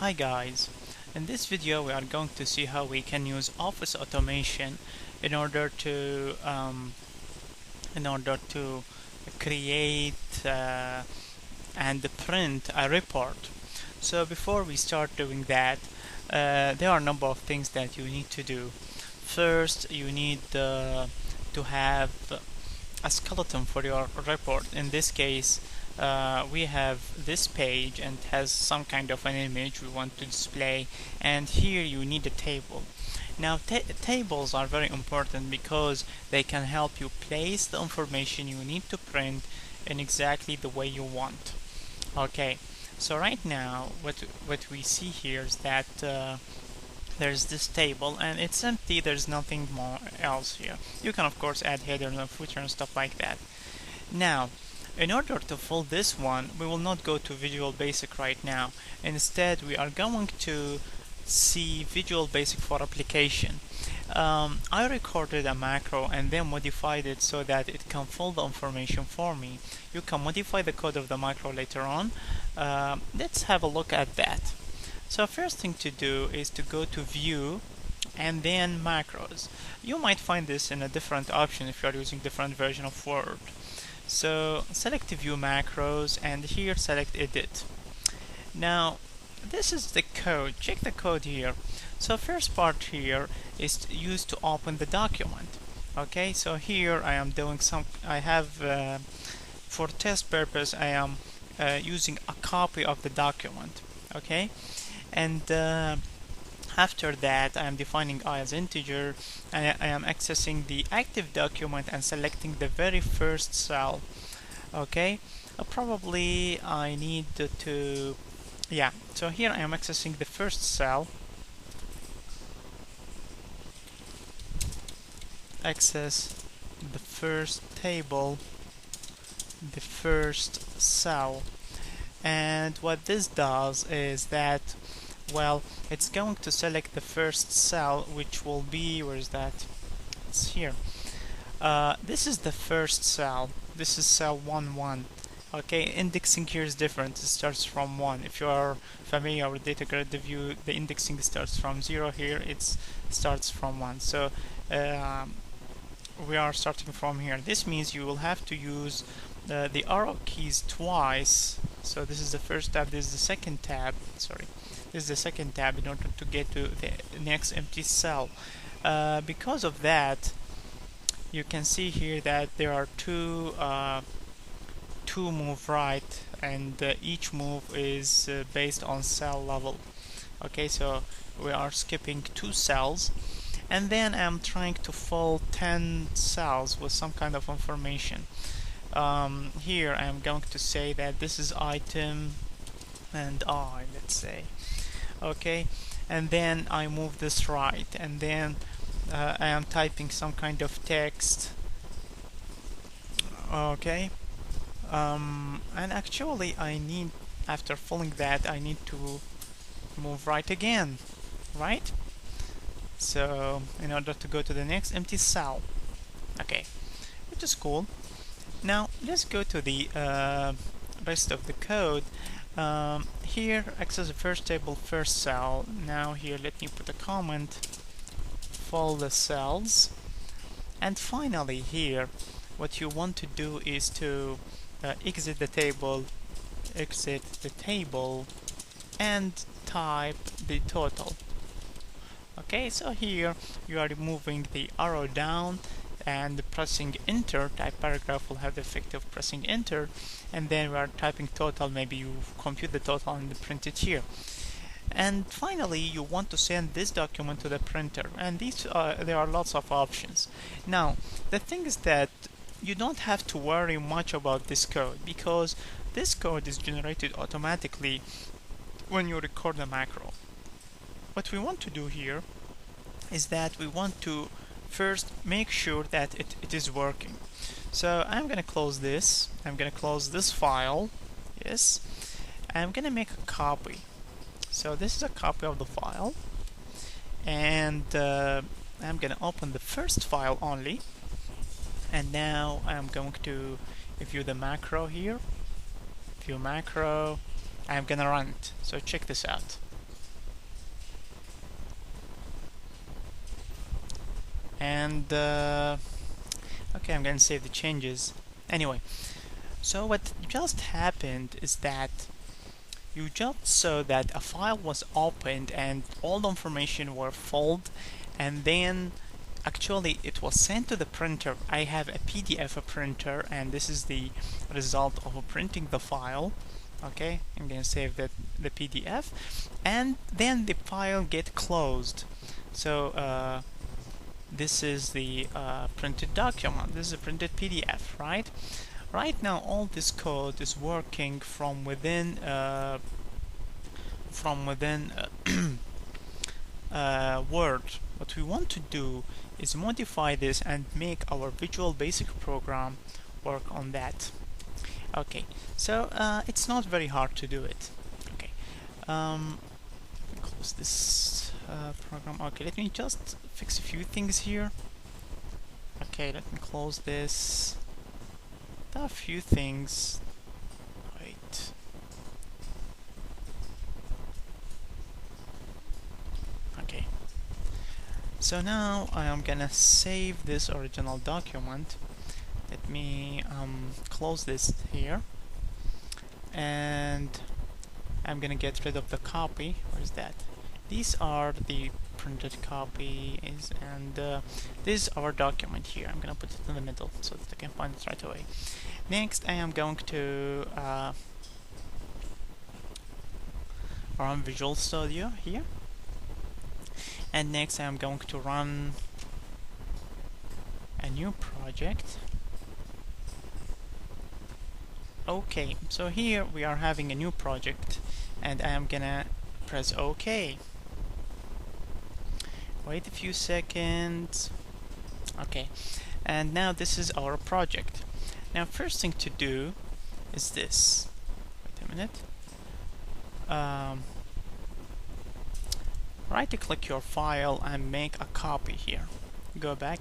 Hi guys, in this video we are going to see how we can use office automation in order to create and print a report. So before we start doing that, there are a number of things that you need to do. First, you need to have a skeleton for your report. In this case, we have this page and it has some kind of an image we want to display, and here you need a table. Now tables are very important because they can help you place the information you need to print in exactly the way you want. Okay, so right now what we see here is that there's this table and it's empty. There's nothing more else here. You can of course add header and footer and stuff like that. Now, in order to fill this one, we will not go to Visual Basic right now. Instead, we are going to see Visual Basic for application. I recorded a macro and then modified it so that it can fill the information for me. You can modify the code of the macro later on. Let's have a look at that. So first thing to do is to go to View and then Macros. You might find this in a different option if you are using different version of Word. So select View Macros and here select Edit. Now this is the code. Check the code here. So first part here is used to open the document. Okay, so here I am doing for test purpose I am using a copy of the document. Okay, and after that I am defining I as integer, and I am accessing the active document and selecting the very first cell. Okay, probably I need to so here I am accessing the first cell, access the first table, the first cell, and what this does is that, well, it's going to select the first cell, which will be, where is that? It's here. This is the first cell. This is cell 1-1. Okay, indexing here is different. It starts from 1. If you are familiar with datagridview, the indexing starts from 0. Here it starts from 1. So we are starting from here. This means you will have to use the arrow keys twice. So this is the first tab, this is the second tab, sorry. This is the second tab in order to get to the next empty cell. Because of that, you can see here that there are two move right, and each move is based on cell level. Okay, so we are skipping 2 cells, and then I'm trying to fill 10 cells with some kind of information. Here I'm going to say that this is item and I, let's say. Okay, and then I move this right, and then I am typing some kind of text. Okay, and actually I need, after filling that, I need to move right again, right? So in order to go to the next empty cell. Okay, which is cool. Now let's go to the rest of the code. Here, access the first table, first cell. Now here, let me put a comment, fill the cells, and finally here, what you want to do is to exit the table, and type the total. Okay, so here you are removing the arrow down and pressing enter. Type paragraph will have the effect of pressing enter, and then we are typing total. Maybe you compute the total and print it here. And finally, you want to send this document to the printer, and there are lots of options. Now the thing is that you don't have to worry much about this code, because this code is generated automatically when you record a macro. What we want to do here is that we want to first make sure that it is working. So I'm going to close this. I'm going to close this file. Yes. I'm going to make a copy. So this is a copy of the file. And I'm going to open the first file only. And now I'm going to view the macro here. View macro. I'm going to run it. So check this out. And okay, I'm gonna save the changes. Anyway, so what just happened is that you just saw that a file was opened and all the information were filled, and then actually it was sent to the printer. I have a PDF printer, and this is the result of printing the file. Okay, I'm gonna save the PDF, and then the file get closed. So this is the printed document. This is a printed PDF, right? Right now, all this code is working from within Word. What we want to do is modify this and make our Visual Basic program work on that. Okay, so it's not very hard to do it. Okay, close this program. Okay, let me just fix a few things here. Okay, let me close this. There are a few things. Wait. Okay. So now I am gonna save this original document. Let me close this here, and I'm gonna get rid of the copy. Where is that? These are the printed copies, and this is our document here. I'm gonna put it in the middle so that I can find it right away. Next, I am going to run Visual Studio here, and next I am going to run a new project. Okay, so here we are having a new project, and I am gonna press OK. Wait a few seconds. Okay, and now this is our project. Now, first thing to do is this. Wait a minute. Right-click your file and make a copy here. Go back.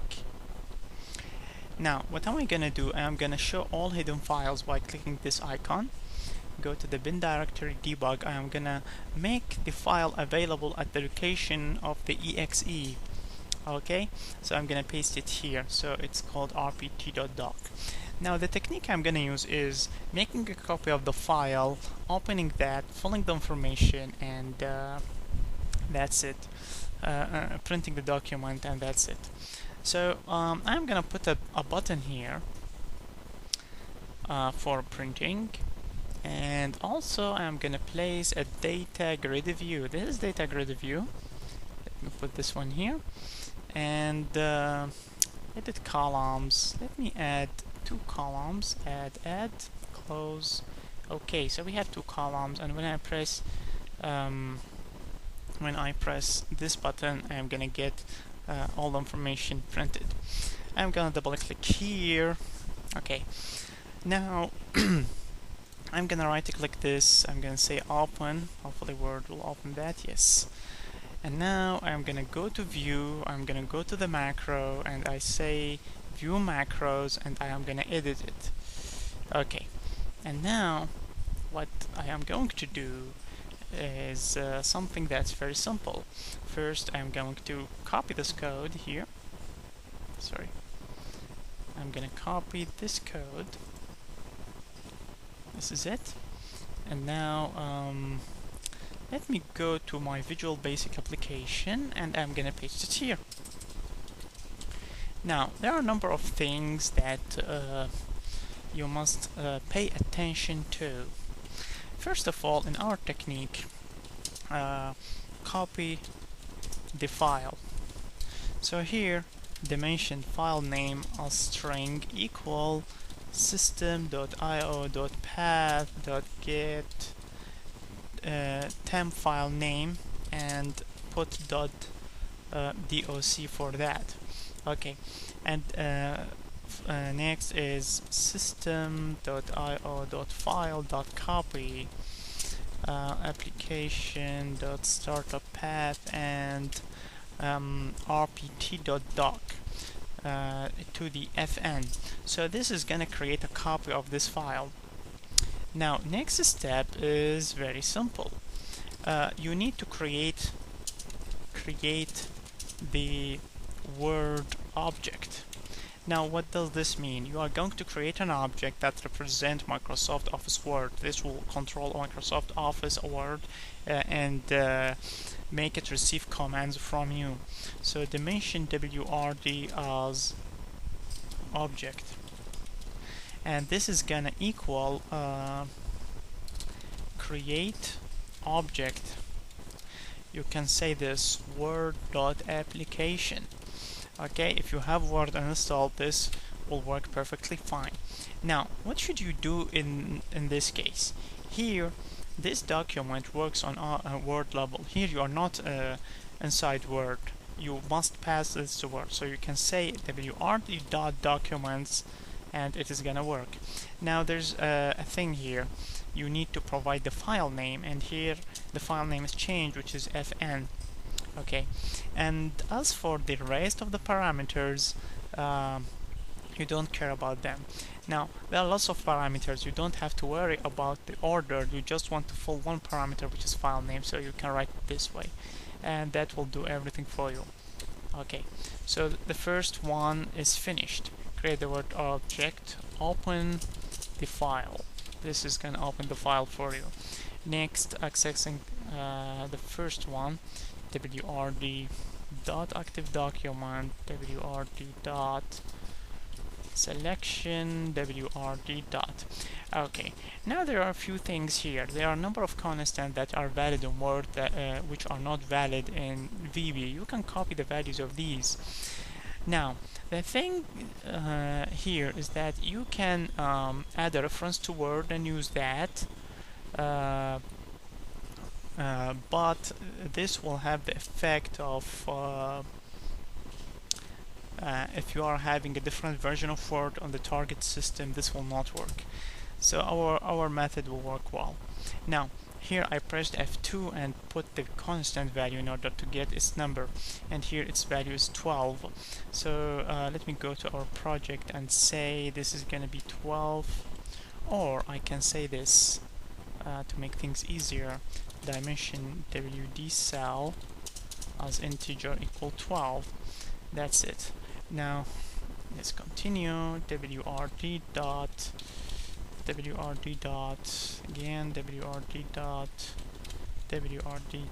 Now, what am I gonna do? I'm gonna show all hidden files by clicking this icon. Go to the bin directory debug. I am gonna make the file available at the location of the exe. Okay, so I'm gonna paste it here. So it's called rpt.doc. Now the technique I'm gonna use is making a copy of the file, opening that, filling the information, and that's it. Printing the document, and that's it. So I'm gonna put a button here for printing, and also I'm gonna place a data grid view. This is data grid view. Let me put this one here, and edit columns. Let me add 2 columns. Add, close. Okay, so we have 2 columns, and when I press this button, I'm gonna get all the information printed. I'm gonna double click here. Okay, now I'm gonna right click this. I'm gonna say open. Hopefully Word will open that. Yes. And now I'm gonna go to view. I'm gonna go to the macro, and I say view macros, and I am gonna edit it. Okay, and now what I am going to do is something that's very simple. First, I'm going to copy this code here. Sorry. I'm gonna copy this code. This is it. And now let me go to my Visual Basic application, and I'm gonna paste it here. Now, there are a number of things that you must pay attention to. First of all, in our technique, copy the file. So here, dimension file name as string equal system.io.path.get temp file name, and put doc for that. Okay, and next is system.io.file.copy application.startup path, and rpt.doc to the fn. So this is gonna create a copy of this file. Now, next step is very simple. You need to create the Word object. Now, what does this mean? You are going to create an object that represents Microsoft Office Word. This will control Microsoft Office Word and make it receive commands from you. So dimension WRD as object, and this is gonna equal create object. You can say this word.application. Okay, if you have Word installed, this will work perfectly fine. Now, what should you do in this case? Here, this document works on a Word level. Here, you are not inside Word. You must pass this to Word. So you can say wrd.documents, and it is gonna work. Now, there's a thing here. You need to provide the file name, and here the file name is changed, which is fn. Okay, and as for the rest of the parameters, you don't care about them. Now, there are lots of parameters. You don't have to worry about the order. You just want to fill one parameter, which is file name, so you can write it this way, and that will do everything for you. Okay, so the first one is finished. Create the Word object, open the file. This is going to open the file for you. Next, accessing the first one, wrd.activeDocument, wrd.selection, wrd. Okay, now there are a few things here. There are a number of constants that are valid in Word which are not valid in VB. You can copy the values of these. Now, the thing here is that you can add a reference to Word and use that. But this will have the effect of if you are having a different version of Word on the target system, this will not work. So our method will work well. Now, here I pressed F2 and put the constant value in order to get its number, and here its value is 12. So let me go to our project and say this is gonna be 12, or I can say this to make things easier, dimension WD cell as integer equal 12. That's it. Now let's continue. WRD dot again WRD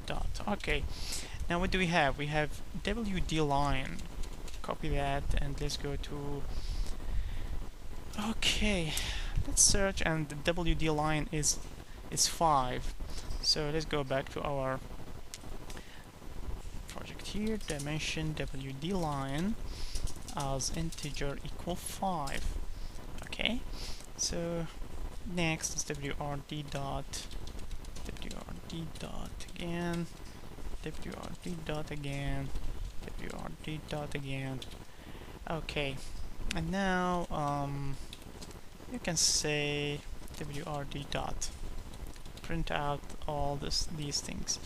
dot. Okay, now what do we have? We have WD line. Copy that and let's go to, okay, let's search, and the WD line is 5. So let's go back to our project here, dimension WD line as integer equal 5. Okay, so next is WRD dot again, WRD dot again, WRD dot again. Okay, and now you can say WRD dot, print out all these things,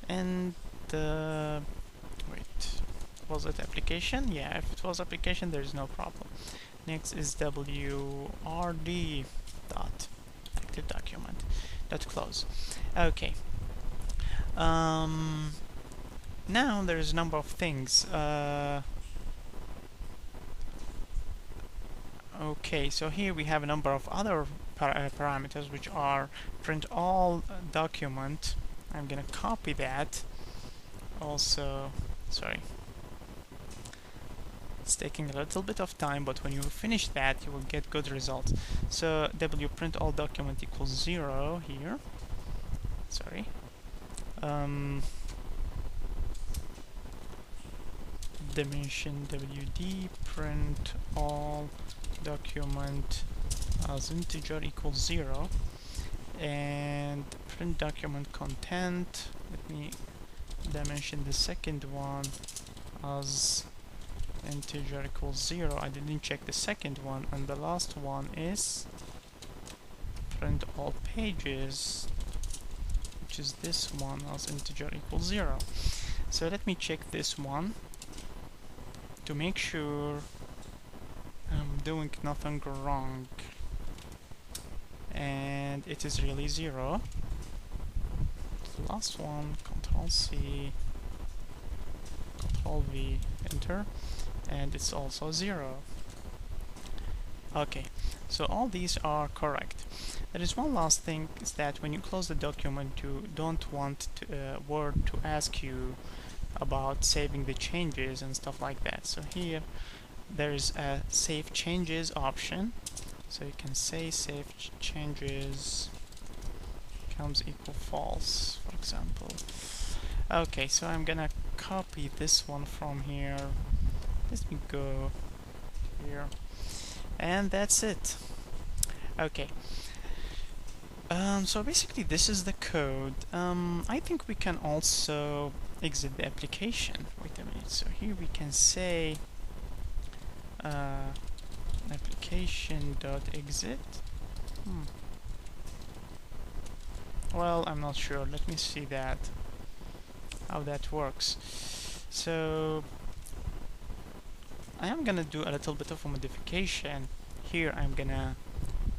and wait, was it application? Yeah, if it was application, there is no problem. Next is WRD dot active document dot close. Okay. Now there's a number of things. Okay, so here we have a number of other parameters which are print all document. I'm gonna copy that. Also, sorry, it's taking a little bit of time, but when you finish that you will get good results. So w print all document equals 0 here. Sorry. Dimension WD print all document as integer equals 0, and print document content. Let me dimension the second one as integer equals 0. I didn't check the second one, and the last one is print all pages, which is this one, as integer equals 0. So let me check this one to make sure I'm doing nothing wrong, and it is really 0. The last one, Control C, Control V, enter. and it's also 0. Okay, so all these are correct. There is one last thing, is that when you close the document, you don't want Word to ask you about saving the changes and stuff like that. So here there is a save changes option, so you can say save changes becomes equal false, for example. Okay, so I'm gonna copy this one from here. Let me go here, and that's it. Okay. So basically this is the code. I think we can also exit the application. Wait a minute. So here we can say application.exit. Well, I'm not sure. Let me see that, how that works. So I am gonna do a little bit of a modification. Here I'm gonna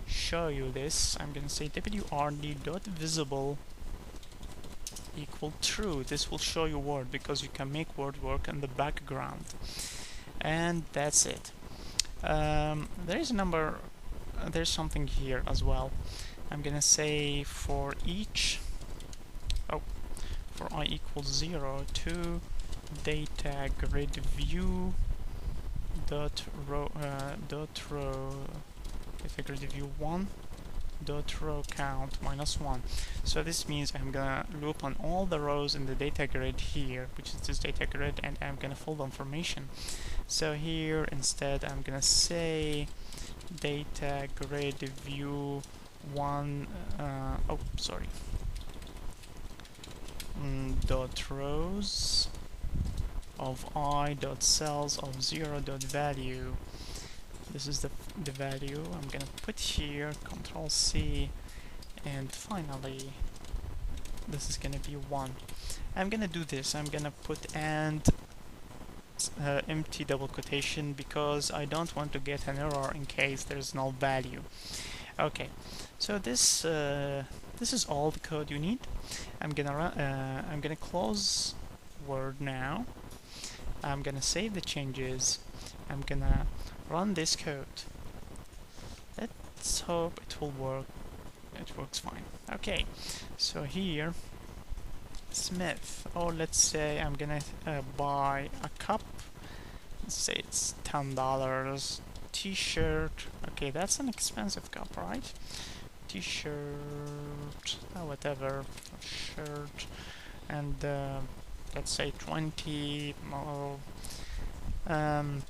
show you this. I'm gonna say wrd.visible equal true. This will show you Word, because you can make Word work in the background. And that's it. There's something here as well. I'm gonna say for each, for I equals 0 to datagridview dot row datagridview 1 dot row count -1. So this means I'm gonna loop on all the rows in the data grid here, which is this data grid, and I'm gonna fill the information. So here instead I'm gonna say data grid view 1 dot rows of I dot cells of 0 dot value. This is the value I'm gonna put here, Control C, and finally this is gonna be 1. I'm gonna do this. I'm gonna put and empty double quotation, because I don't want to get an error in case there's no value. Okay, so this is all the code you need. I'm gonna close Word now. I'm gonna save the changes. I'm gonna run this code. Let's hope it will work. It works fine. Okay, so here Smith, or let's say I'm gonna buy a cup. Let's say it's $10. T-shirt. Okay, that's an expensive cup, right? T-shirt, whatever, shirt, and let's say 20 more. Pen,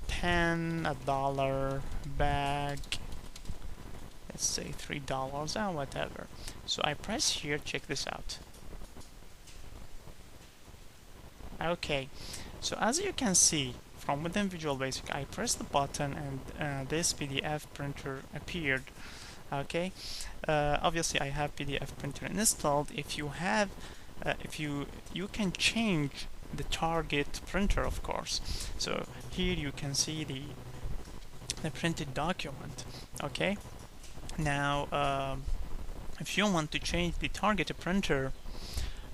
$1, bag, let's say $3, and whatever. So I press here, check this out. Okay, so as you can see from within Visual Basic, I press the button and this PDF printer appeared. Okay, obviously I have PDF printer installed. If you have, you can change the target printer, of course. So here you can see the printed document. Okay, now if you want to change the target printer,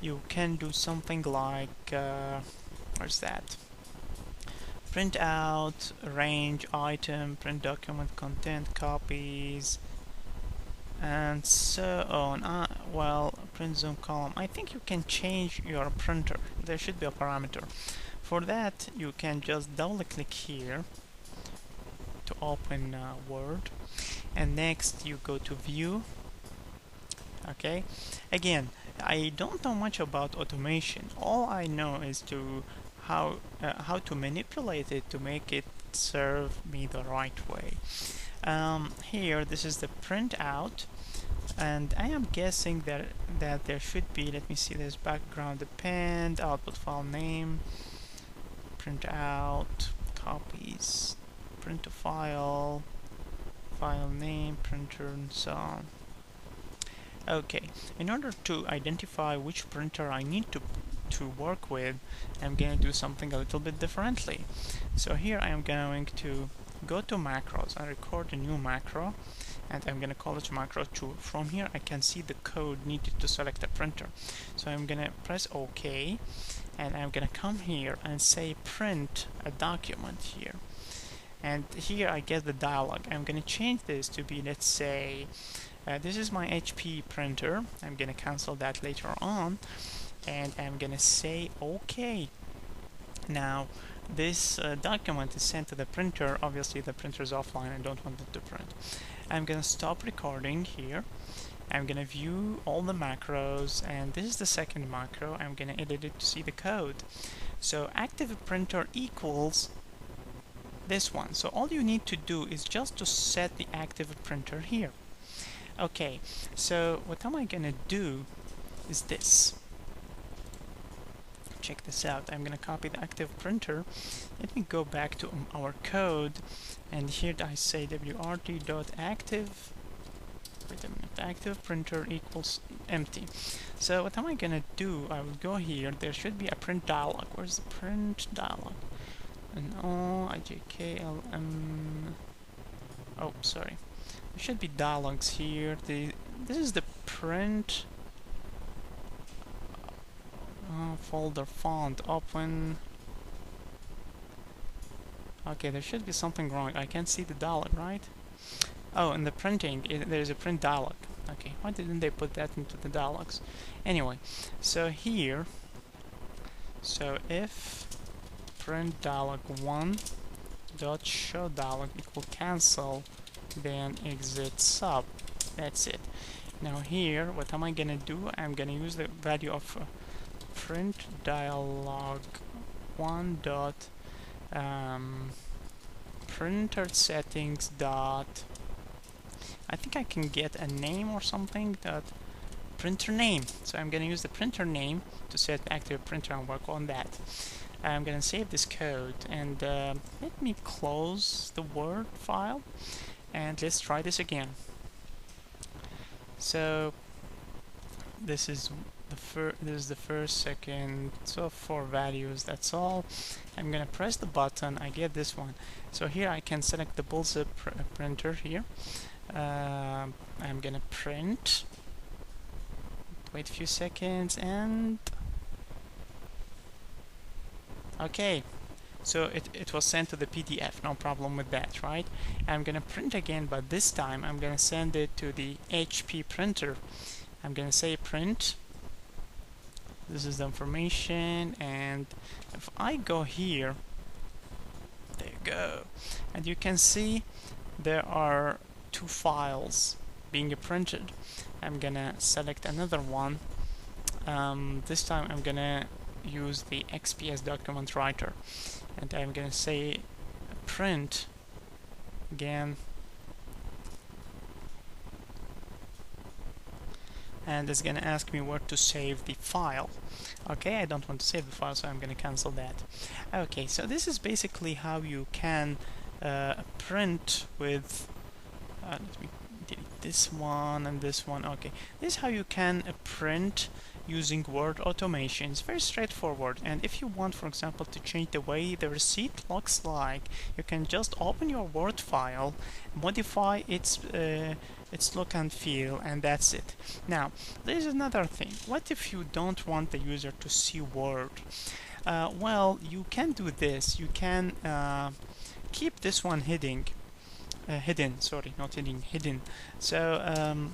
you can do something like where's that? Print out, range, item, print document, content, copies, and so on. Well, print zoom column. I think you can change your printer. There should be a parameter. For that, you can just double click here to open Word, and next you go to View. Okay, again, I don't know much about automation. All I know is how to manipulate it to make it serve me the right way. Here, this is the print out, and I am guessing that there should be, let me see, there's background append, output file name, print out, copies, print to file, file name, printer, and so on. Okay, in order to identify which printer I need to work with, I'm going to do something a little bit differently. So here I am going to go to macros and record a new macro, and I'm going to call it macro 2. From here I can see the code needed to select a printer. So I'm going to press OK, and I'm going to come here and say print a document here. and here I get the dialog. I'm gonna change this to be, let's say, this is my HP printer. I'm gonna cancel that later on, and I'm gonna say OK. Now this document is sent to the printer. Obviously the printer is offline, I don't want it to print. I'm gonna stop recording here. I'm gonna view all the macros, and this is the second macro. I'm gonna edit it to see the code. So active printer equals this one. So all you need to do is just to set the active printer here. Okay, so what am I gonna do is this. Check this out. I'm gonna copy the active printer. Let me go back to our code, and here I say wrt.active. Wait a minute, active printer equals empty. So what am I gonna do? I will go here. There should be a print dialog. Where's the print dialog? IJKLM. Oh, sorry. There should be dialogues here. This is the print folder font open. Okay, there should be something wrong. I can't see the dialog, right? Oh, in the printing, there's a print dialog. Okay, why didn't they put that into the dialogs? Anyway, so here, so if print dialog 1 dot show dialog equal cancel, then exit sub. That's it. Now here, what am I gonna do? I'm gonna use the value of print dialog 1 dot printer settings dot, I think I can get a name or something, dot printer name. So I'm gonna use the printer name to set active printer and work on that. I'm gonna save this code, and let me close the Word file, and let's try this again. So this is the first, second, so 4 values, that's all. I'm gonna press the button, I get this one. So here I can select the bullzip printer here. I'm gonna print, wait a few seconds, and okay, so it was sent to the PDF, no problem with that, right? I'm gonna print again, but this time I'm gonna send it to the HP printer. I'm gonna say print. This is the information, and if I go here, there you go, and you can see there are 2 files being printed. I'm gonna select another one. This time I'm gonna use the XPS document writer, and I'm gonna say print again, and it's gonna ask me where to save the file. Okay, I don't want to save the file, so I'm gonna cancel that. Okay, so this is basically how you can print with let me delete this one and this one. Okay, this is how you can print using word automation. It's very straightforward, and if you want, for example, to change the way the receipt looks like, you can just open your Word file, modify its look and feel, and that's it. Now there's another thing. What if you don't want the user to see Word? Well, you can do this. You can keep this one hidden. Sorry, not hidden. So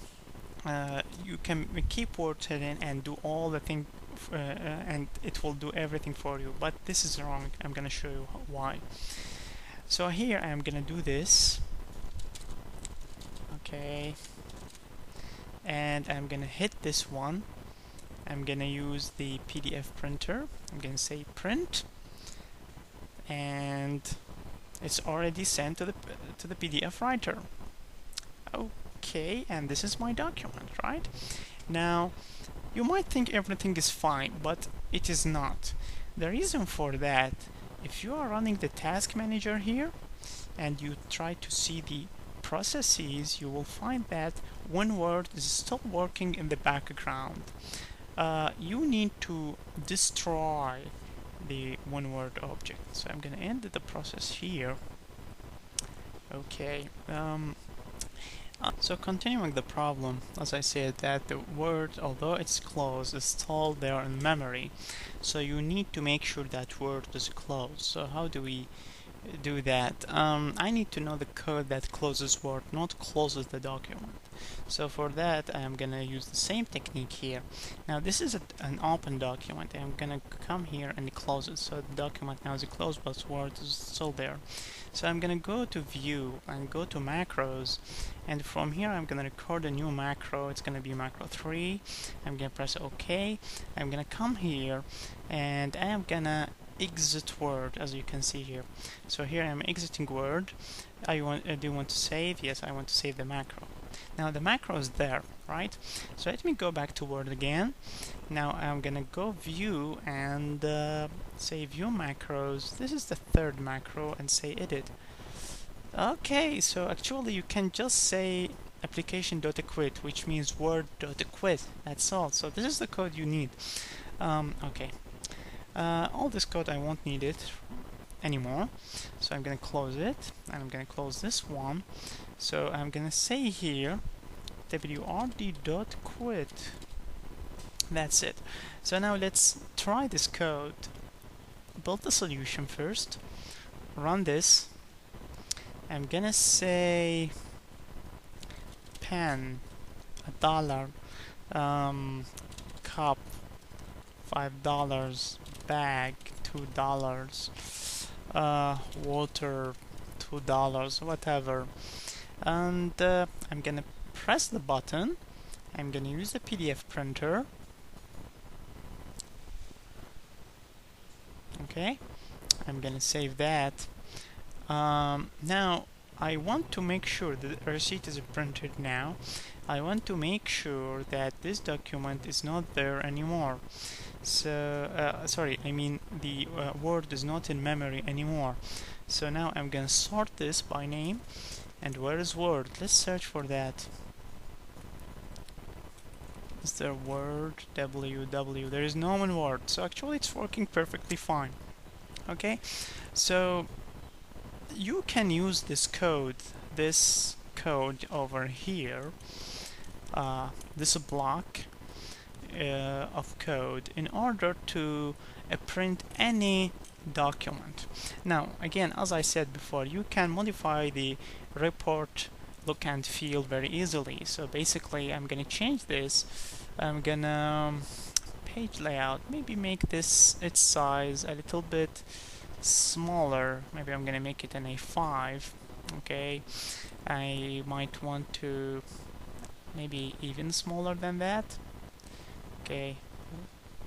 you can keep Word hidden and do all the thing, and it will do everything for you. But this is wrong. I'm gonna show you why. So here I'm gonna do this. Okay, and I'm gonna hit this one. I'm gonna use the PDF printer. I'm gonna say print, and it's already sent to the PDF writer. Okay, and this is my document, right? Now you might think everything is fine, but it is not. The reason for that, if you are running the task manager here and you try to see the processes, you will find that Word is still working in the background. You need to destroy the Word object. So I'm going to end the process here. Okay. So continuing the problem, as I said, that the Word, although it's closed, is still there in memory. So you need to make sure that Word is closed. So how do we do that. I need to know the code that closes Word, not closes the document. So for that, I'm gonna use the same technique here. Now this is an open document. I'm gonna come here and close it. So the document now is closed, but Word is still there. So I'm gonna go to View and go to Macros, and from here I'm gonna record a new macro. It's gonna be macro 3. I'm gonna press OK. I'm gonna come here, and I am gonna exit Word, as you can see here. So here I'm exiting Word. Do you want to save? Yes, I want to save the macro. Now the macro is there, right? So let me go back to Word again. Now I'm gonna go View and say View Macros. This is the third macro, and say Edit. Okay, so actually you can just say application.quit, which means Word.quit. That's all. So this is the code you need. Okay. All this code I won't need it anymore, so I'm gonna close it, and I'm gonna close this one. So I'm gonna say here wrd.quit. That's it. So now let's try this code. Build the solution first, run this. I'm gonna say pen $1, cup $5, bag $2, water $2, whatever. And I'm gonna press the button. I'm gonna use the PDF printer. Okay, I'm gonna save that. Now I want to make sure the receipt is printed now. I want to make sure that this document is not there anymore. So sorry, I mean the Word is not in memory anymore. So now I'm gonna sort this by name. And where is Word? Let's search for that. Is there Word? www. There is no one Word. So actually it's working perfectly fine. Okay, so you can use this code over here, this block of code, in order to print any document. Now again, as I said before, you can modify the report look and feel very easily. So basically I'm gonna change this. I'm gonna page layout, maybe make this its size a little bit smaller. Maybe I'm gonna make it an A5. Okay, I might want to maybe even smaller than that. Okay,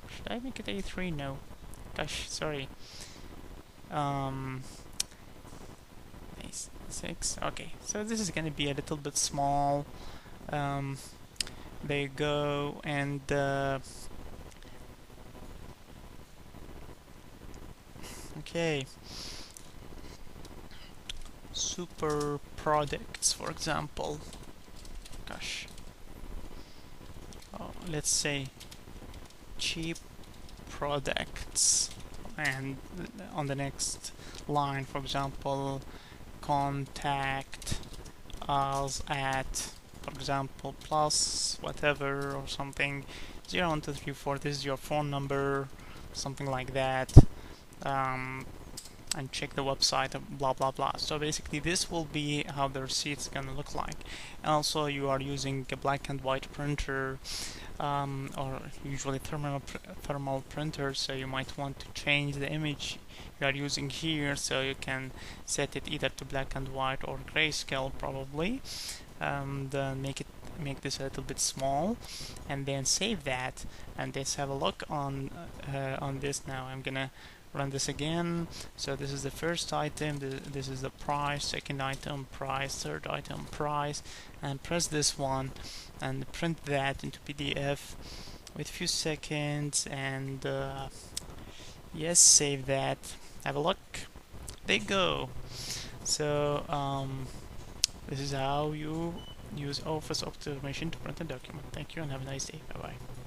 should I make it A3? No, gosh, sorry. A6. Okay, so this is gonna be a little bit small. There you go. And okay, super products, for example. Gosh, let's say cheap products, and on the next line, for example, contact us at, for example, plus whatever or something 01234. This is your phone number, something like that. And check the website, blah blah blah. So basically this will be how the receipt's gonna look like. And also you are using a black and white printer, or usually thermal printer, so you might want to change the image you are using here, so you can set it either to black and white or grayscale probably, and make this a little bit small, and then save that. And let's have a look on this now. I'm gonna run this again. So this is the first item, this is the price, second item price, third item price, and press this one and print that into PDF with few seconds, and yes, save that. Have a look. There you go. So this is how you use Office Automation to print a document. Thank you and have a nice day. Bye bye.